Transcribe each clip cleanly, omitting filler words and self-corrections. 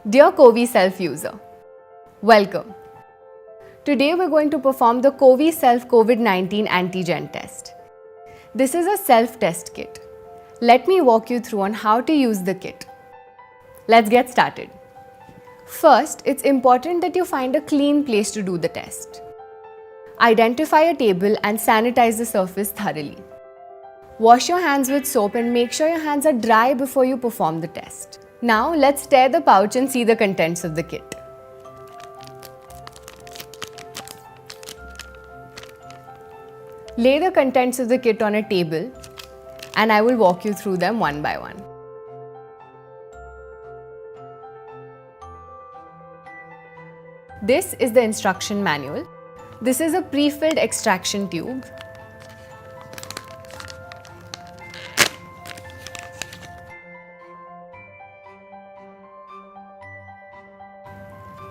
Dear Covi Self user, welcome. Today we're going to perform the Covi Self COVID-19 antigen test. This is a self-test kit. Let me walk you through on how to use the kit. Let's get started. First, it's important that you find a clean place to do the test. Identify a table and sanitize the surface thoroughly. Wash your hands with soap and make sure your hands are dry before you perform the test. Now let's tear the pouch and see the contents of the kit. Lay the contents of the kit on a table and I will walk you through them one by one. This is the instruction manual. This is a pre-filled extraction tube.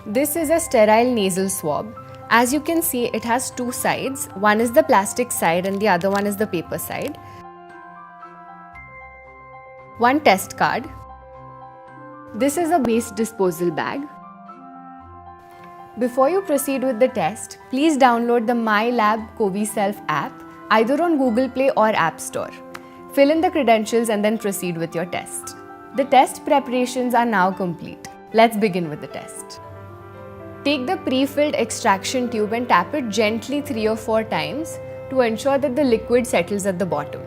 This is a sterile nasal swab. As you can see, it has two sides. One is the plastic side and the other one is the paper side. One test card. This is a waste disposal bag. Before you proceed with the test, please download the MyLab Covi Self app either on Google Play or App Store. Fill in the credentials and then proceed with your test. The test preparations are now complete. Let's begin with the test. Take the pre-filled extraction tube and tap it gently 3 or 4 times to ensure that the liquid settles at the bottom.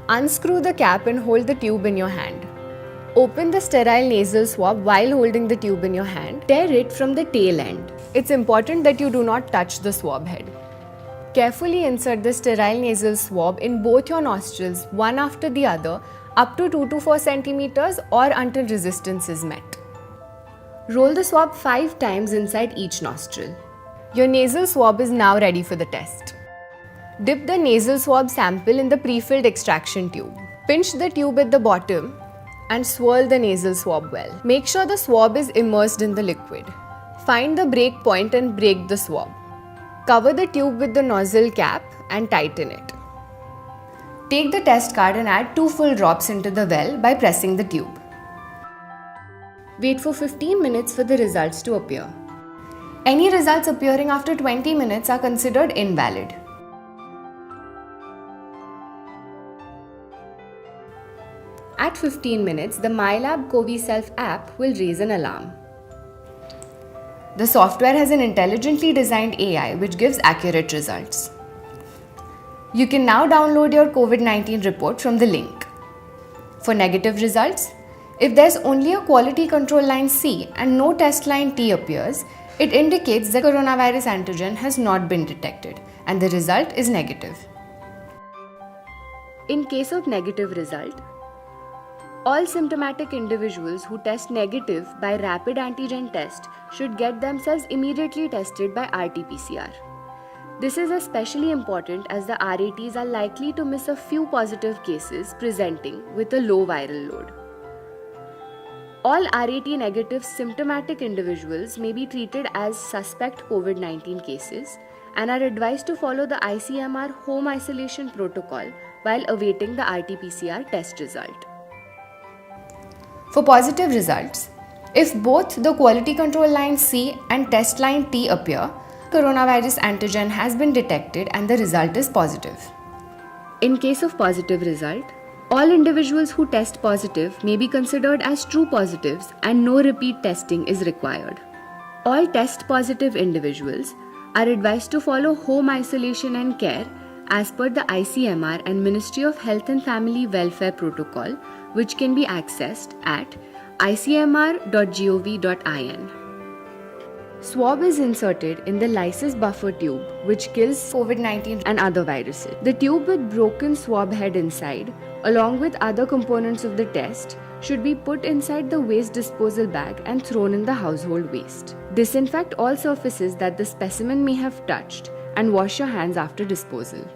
Unscrew the cap and hold the tube in your hand. Open the sterile nasal swab while holding the tube in your hand. Tear it from the tail end. It's important that you do not touch the swab head. Carefully insert the sterile nasal swab in both your nostrils, one after the other, up to 2 to 4 centimeters or until resistance is met. Roll the swab 5 times inside each nostril. Your nasal swab is now ready for the test. Dip the nasal swab sample in the pre-filled extraction tube. Pinch the tube at the bottom and swirl the nasal swab well. Make sure the swab is immersed in the liquid. Find the break point and break the swab. Cover the tube with the nozzle cap and tighten it. Take the test card and add 2 full drops into the well by pressing the tube. Wait for 15 minutes for the results to appear. Any results appearing after 20 minutes are considered invalid. At 15 minutes, the MyLab Covi Self app will raise an alarm. The software has an intelligently designed AI which gives accurate results. You can now download your COVID-19 report from the link. For negative results, if there's only a quality control line C and no test line T appears, it indicates the coronavirus antigen has not been detected and the result is negative. In case of negative result, all symptomatic individuals who test negative by rapid antigen test should get themselves immediately tested by RT-PCR. This is especially important as the RATs are likely to miss a few positive cases presenting with a low viral load. All RAT negative symptomatic individuals may be treated as suspect COVID-19 cases and are advised to follow the ICMR home isolation protocol while awaiting the RT-PCR test result. For positive results, if both the quality control line C and test line T appear, coronavirus antigen has been detected and the result is positive. In case of positive result, all individuals who test positive may be considered as true positives and no repeat testing is required. All test positive individuals are advised to follow home isolation and care as per the ICMR and Ministry of Health and Family Welfare protocol, which can be accessed at icmr.gov.in. Swab is inserted in the lysis buffer tube, which kills COVID-19 and other viruses. The tube with broken swab head inside, along with other components of the test, should be put inside the waste disposal bag and thrown in the household waste. Disinfect all surfaces that the specimen may have touched and wash your hands after disposal.